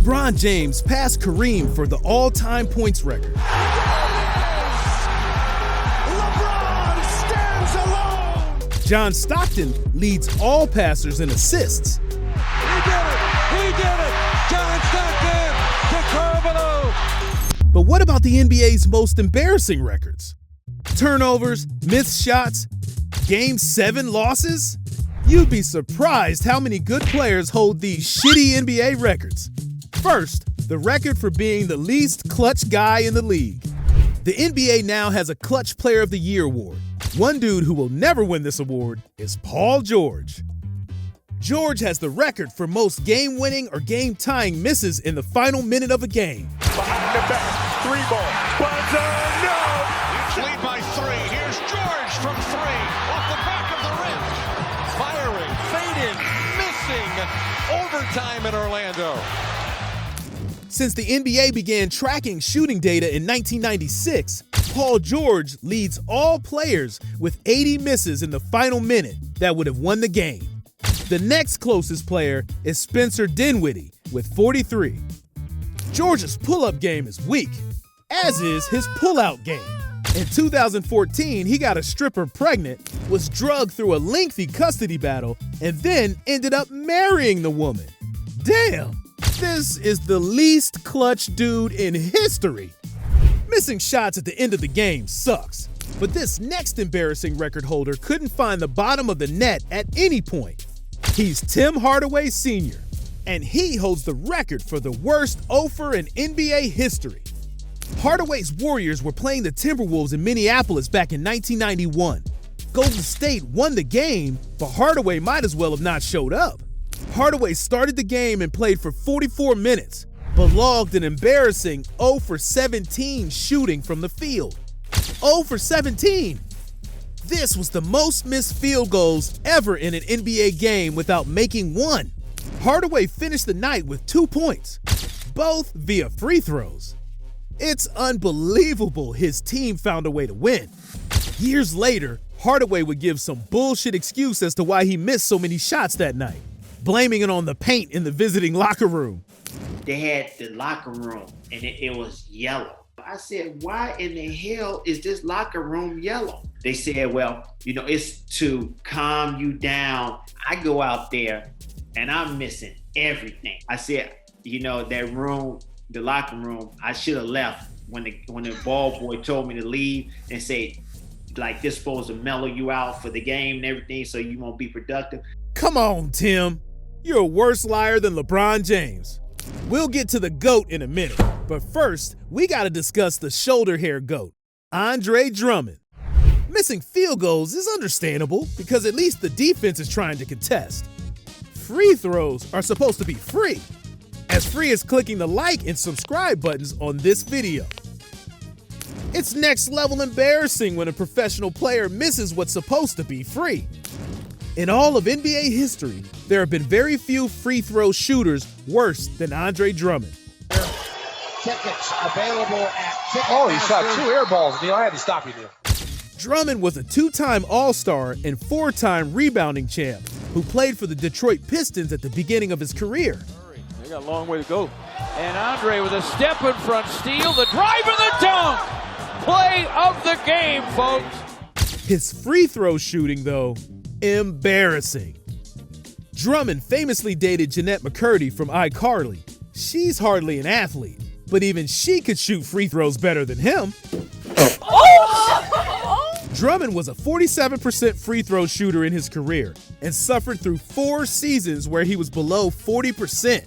LeBron James passed Kareem for the all-time points record. LeBron stands alone! John Stockton leads all passers in assists. He did it! He did it! John Stockton to Carvalho! But what about the NBA's most embarrassing records? Turnovers, missed shots, Game 7 losses? You'd be surprised how many good players hold these shitty NBA records. First, the record for being the least clutch guy in the league. The NBA now has a Clutch Player of the Year award. One dude who will never win this award is Paul George. George has the record for most game-winning or game-tying misses in the final minute of a game. Behind the back, 3-ball, buzzer, no! Lead by 3. Here's George from 3. Off the back of the rim. Firing, fading, missing. Overtime in Orlando. Since the NBA began tracking shooting data in 1996, Paul George leads all players with 80 misses in the final minute that would have won the game. The next closest player is Spencer Dinwiddie with 43. George's pull-up game is weak, as is his pull-out game. In 2014, he got a stripper pregnant, was drugged through a lengthy custody battle, and then ended up marrying the woman. Damn, this is the least clutch dude in history. Missing shots at the end of the game sucks, but this next embarrassing record holder couldn't find the bottom of the net at any point. He's Tim Hardaway Sr., and he holds the record for the worst offer in NBA history. Hardaway's Warriors were playing the Timberwolves in Minneapolis back in 1991. Golden State won the game, but Hardaway might as well have not showed up. Hardaway started the game and played for 44 minutes, but logged an embarrassing 0 for 17 shooting from the field. 0 for 17! This was the most missed field goals ever in an NBA game without making one. Hardaway finished the night with 2 points, both via free throws. It's unbelievable his team found a way to win. Years later, Hardaway would give some bullshit excuse as to why he missed so many shots that night, blaming it on the paint in the visiting locker room. They had the locker room and it was yellow. I said, why in the hell is this locker room yellow? They said, well, it's to calm you down. I go out there and I'm missing everything. I said, that room, the locker room, I should have left when the ball boy told me to leave and say, like, this supposed to mellow you out for the game and everything so you won't be productive. Come on, Tim. You're a worse liar than LeBron James. We'll get to the GOAT in a minute, but first, we gotta discuss the shoulder hair GOAT, Andre Drummond. Missing field goals is understandable because at least the defense is trying to contest. Free throws are supposed to be free as clicking the like and subscribe buttons on this video. It's next level embarrassing when a professional player misses what's supposed to be free. In all of NBA history, there have been very few free throw shooters worse than Andre Drummond. Tickets available at Ticketmaster. Oh, he shot 2 air balls, Neil. I had to stop you, Neil. Drummond was a 2-time All-Star and 4-time rebounding champ who played for the Detroit Pistons at the beginning of his career. They got a long way to go. And Andre with a step in front steal, the drive and the dunk! Play of the game, folks. His free throw shooting, though, embarrassing. Drummond famously dated Jeanette McCurdy from iCarly. She's hardly an athlete, but even she could shoot free throws better than him. Drummond was a 47% free throw shooter in his career and suffered through 4 seasons where he was below 40%.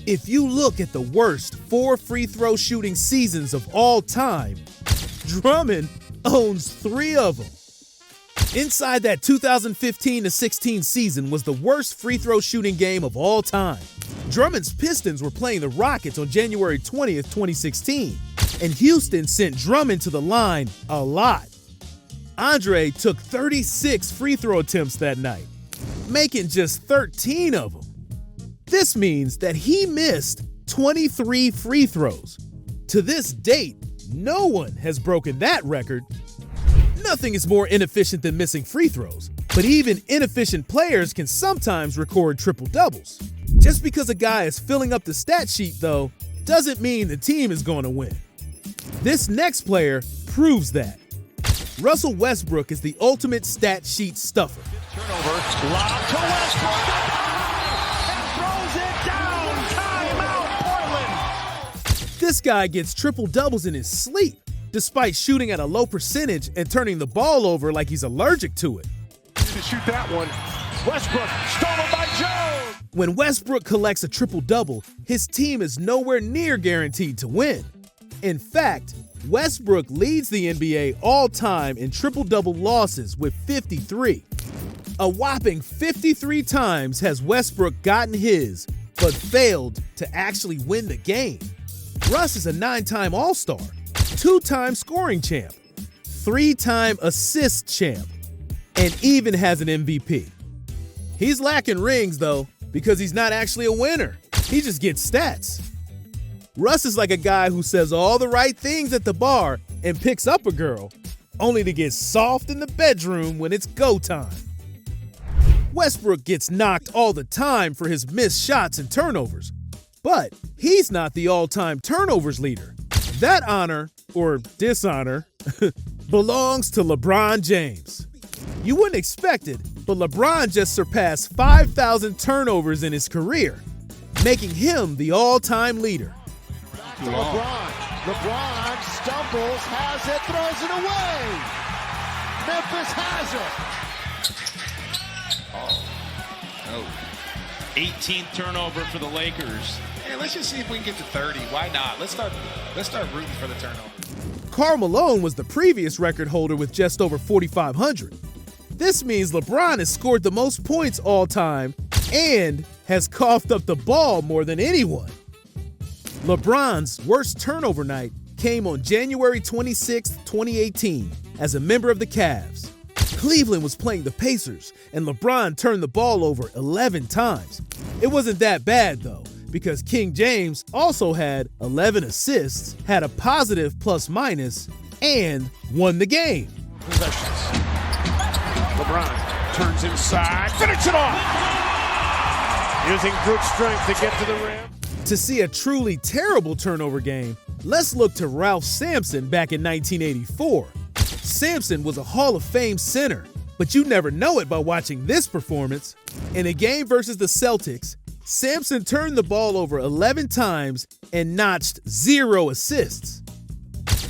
If you look at the worst 4 free throw shooting seasons of all time, Drummond owns 3 of them. Inside that 2015-16 season was the worst free throw shooting game of all time. Drummond's Pistons were playing the Rockets on January 20th, 2016, and Houston sent Drummond to the line a lot. Andre took 36 free throw attempts that night, making just 13 of them. This means that he missed 23 free throws. To this date, no one has broken that record. Nothing is more inefficient than missing free throws, but even inefficient players can sometimes record triple doubles. Just because a guy is filling up the stat sheet, though, doesn't mean the team is going to win. This next player proves that. Russell Westbrook is the ultimate stat sheet stuffer. Turnover, lob to Westbrook, and throws it down. Timeout, Portland. This guy gets triple-doubles in his sleep, despite shooting at a low percentage and turning the ball over like he's allergic to it. To shoot that one, Westbrook stolen by Jones. When Westbrook collects a triple-double, his team is nowhere near guaranteed to win. In fact, Westbrook leads the NBA all-time in triple-double losses with 53. A whopping 53 times has Westbrook gotten his, but failed to actually win the game. Russ is a 9-time All-Star, 2-time scoring champ, 3-time assist champ, and even has an MVP. He's lacking rings, though, because he's not actually a winner. He just gets stats. Russ is like a guy who says all the right things at the bar and picks up a girl, only to get soft in the bedroom when it's go time. Westbrook gets knocked all the time for his missed shots and turnovers, but he's not the all-time turnovers leader. That honor, or dishonor, belongs to LeBron James. You wouldn't expect it, but LeBron just surpassed 5,000 turnovers in his career, making him the all-time leader. Back to LeBron. LeBron stumbles, has it, throws it away. Memphis has it. 18th turnover for the Lakers. Hey, let's just see if we can get to 30. Why not? Let's start rooting for the turnover. Karl Malone was the previous record holder with just over 4,500. This means LeBron has scored the most points all time and has coughed up the ball more than anyone. LeBron's worst turnover night came on January 26, 2018, as a member of the Cavs. Cleveland was playing the Pacers, and LeBron turned the ball over 11 times. It wasn't that bad, though, because King James also had 11 assists, had a positive plus-minus, and won the game. Possessions. LeBron turns inside, finish it off. Using brute strength to get to the rim. To see a truly terrible turnover game, let's look to Ralph Sampson back in 1984. Sampson was a Hall of Fame center, but you never know it by watching this performance. In a game versus the Celtics, Sampson turned the ball over 11 times and notched 0 assists.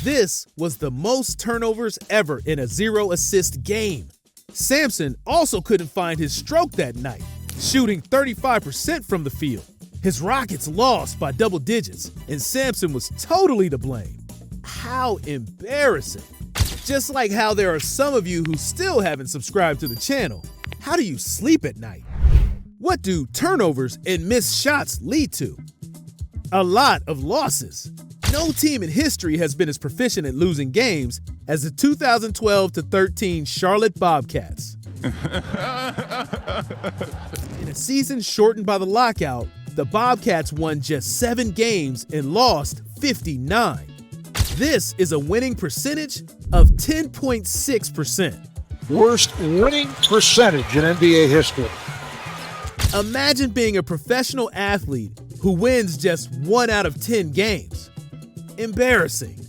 This was the most turnovers ever in a 0-assist game. Sampson also couldn't find his stroke that night, shooting 35% from the field. His Rockets lost by double digits, and Sampson was totally to blame. How embarrassing. Just like how there are some of you who still haven't subscribed to the channel. How do you sleep at night? What do turnovers and missed shots lead to? A lot of losses. No team in history has been as proficient at losing games as the 2012-13 Charlotte Bobcats. In a season shortened by the lockout, the Bobcats won just 7 games and lost 59. This is a winning percentage of 10.6%. Worst winning percentage in NBA history. Imagine being a professional athlete who wins just 1 out of 10 games. Embarrassing.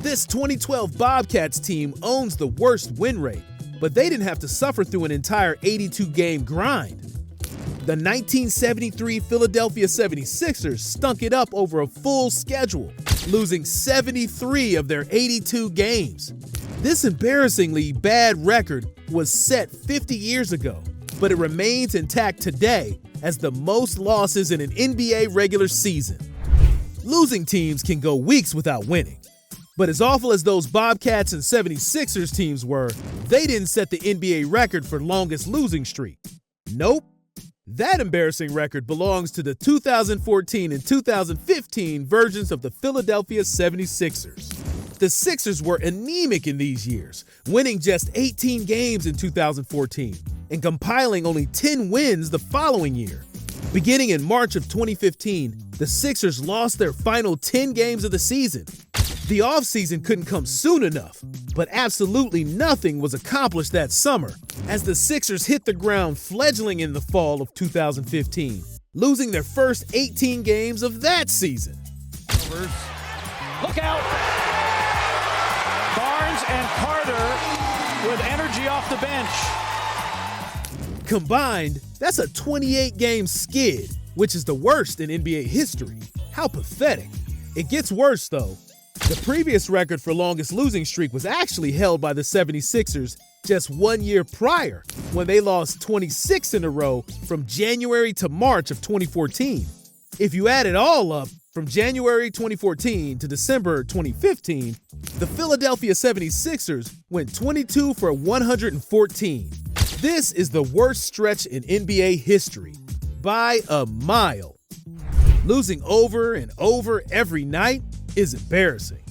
This 2012 Bobcats team owns the worst win rate, but they didn't have to suffer through an entire 82-game grind. The 1973 Philadelphia 76ers stunk it up over a full schedule, losing 73 of their 82 games. This embarrassingly bad record was set 50 years ago, but it remains intact today as the most losses in an NBA regular season. Losing teams can go weeks without winning. But as awful as those Bobcats and 76ers teams were, they didn't set the NBA record for longest losing streak. Nope. That embarrassing record belongs to the 2014 and 2015 versions of the Philadelphia 76ers. The Sixers were anemic in these years, winning just 18 games in 2014 and compiling only 10 wins the following year. Beginning in March of 2015, the Sixers lost their final 10 games of the season. The offseason couldn't come soon enough, but absolutely nothing was accomplished that summer as the Sixers hit the ground fledgling in the fall of 2015 losing their first 18 games of that season. Look out! Barnes and Carter with energy off the bench. Combined, that's a 28-game skid, which is the worst in NBA history. How pathetic. It gets worse, though. The previous record for longest losing streak was actually held by the 76ers just 1 year prior, when they lost 26 in a row from January to March of 2014. If you add it all up, from January 2014 to December 2015, the Philadelphia 76ers went 22 for 114. This is the worst stretch in NBA history, by a mile. Losing over and over every night is embarrassing.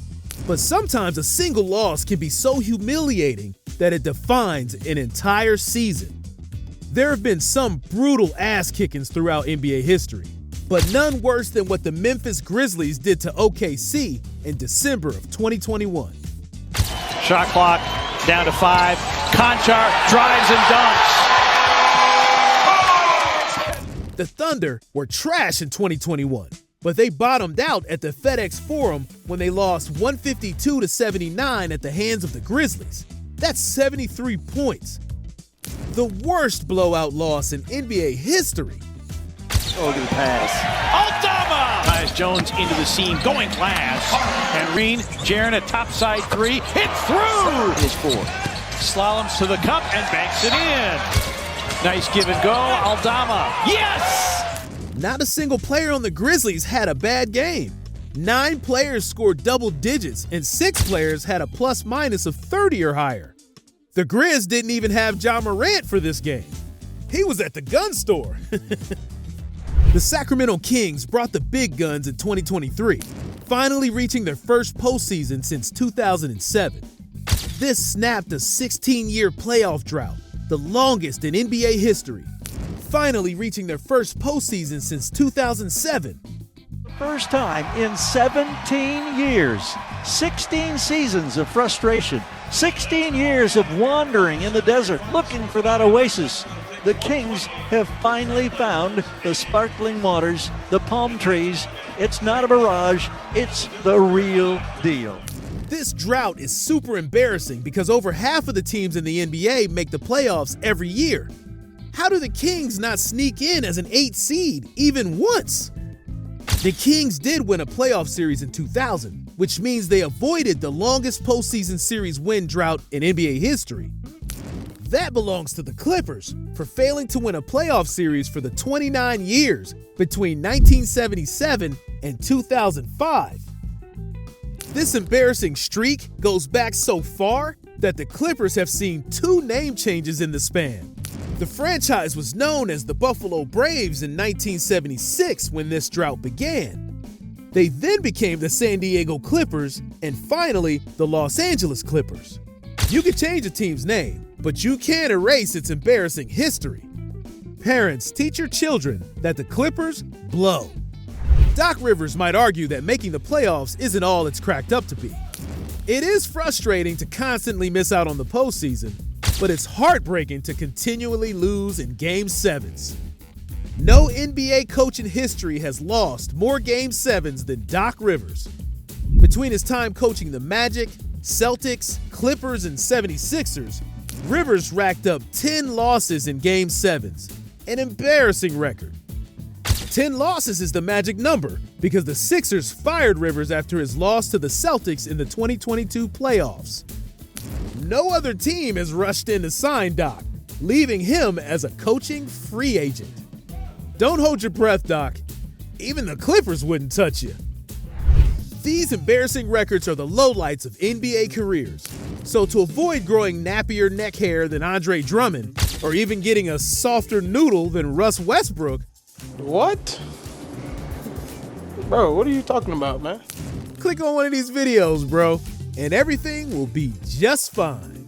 But sometimes a single loss can be so humiliating that it defines an entire season. There have been some brutal ass-kickings throughout NBA history, but none worse than what the Memphis Grizzlies did to OKC in December of 2021. Shot clock down to 5. Conchar drives and dunks. The Thunder were trash in 2021, but they bottomed out at the FedEx Forum when they lost 152-79 at the hands of the Grizzlies. That's 73 points. The worst blowout loss in NBA history. Oh, good pass. Aldama! Ties Jones into the seam, going glass. And Reen, Jaren, a topside 3. Hit through! His 4. Slaloms to the cup and banks it in. Nice give and go. Aldama. Yes! Not a single player on the Grizzlies had a bad game. 9 players scored double digits, and 6 players had a plus-minus of 30 or higher. The Grizz didn't even have Ja Morant for this game. He was at the gun store. The Sacramento Kings brought the big guns in 2023, finally reaching their first postseason since 2007. This snapped a 16-year playoff drought, the longest in NBA history, finally reaching their first postseason since 2007. First time in 17 years, 16 seasons of frustration, 16 years of wandering in the desert looking for that oasis. The Kings have finally found the sparkling waters, the palm trees. It's not a mirage, it's the real deal. This drought is super embarrassing because over half of the teams in the NBA make the playoffs every year. How do the Kings not sneak in as an 8 seed even once? The Kings did win a playoff series in 2000, which means they avoided the longest postseason series win drought in NBA history. That belongs to the Clippers for failing to win a playoff series for the 29 years between 1977 and 2005. This embarrassing streak goes back so far that the Clippers have seen 2 name changes in the span. The franchise was known as the Buffalo Braves in 1976 when this drought began. They then became the San Diego Clippers and finally the Los Angeles Clippers. You can change a team's name, but you can't erase its embarrassing history. Parents, teach your children that the Clippers blow. Doc Rivers might argue that making the playoffs isn't all it's cracked up to be. It is frustrating to constantly miss out on the postseason, but it's heartbreaking to continually lose in Game 7s. No NBA coach in history has lost more Game 7s than Doc Rivers. Between his time coaching the Magic, Celtics, Clippers, and 76ers, Rivers racked up 10 losses in Game 7s, an embarrassing record. 10 losses is the magic number because the Sixers fired Rivers after his loss to the Celtics in the 2022 playoffs. No other team has rushed in to sign Doc, leaving him as a coaching free agent. Don't hold your breath, Doc. Even the Clippers wouldn't touch you. These embarrassing records are the lowlights of NBA careers. So to avoid growing nappier neck hair than Andre Drummond, or even getting a softer noodle than Russ Westbrook. What? Bro, what are you talking about, man? Click on one of these videos, bro, and everything will be just fine.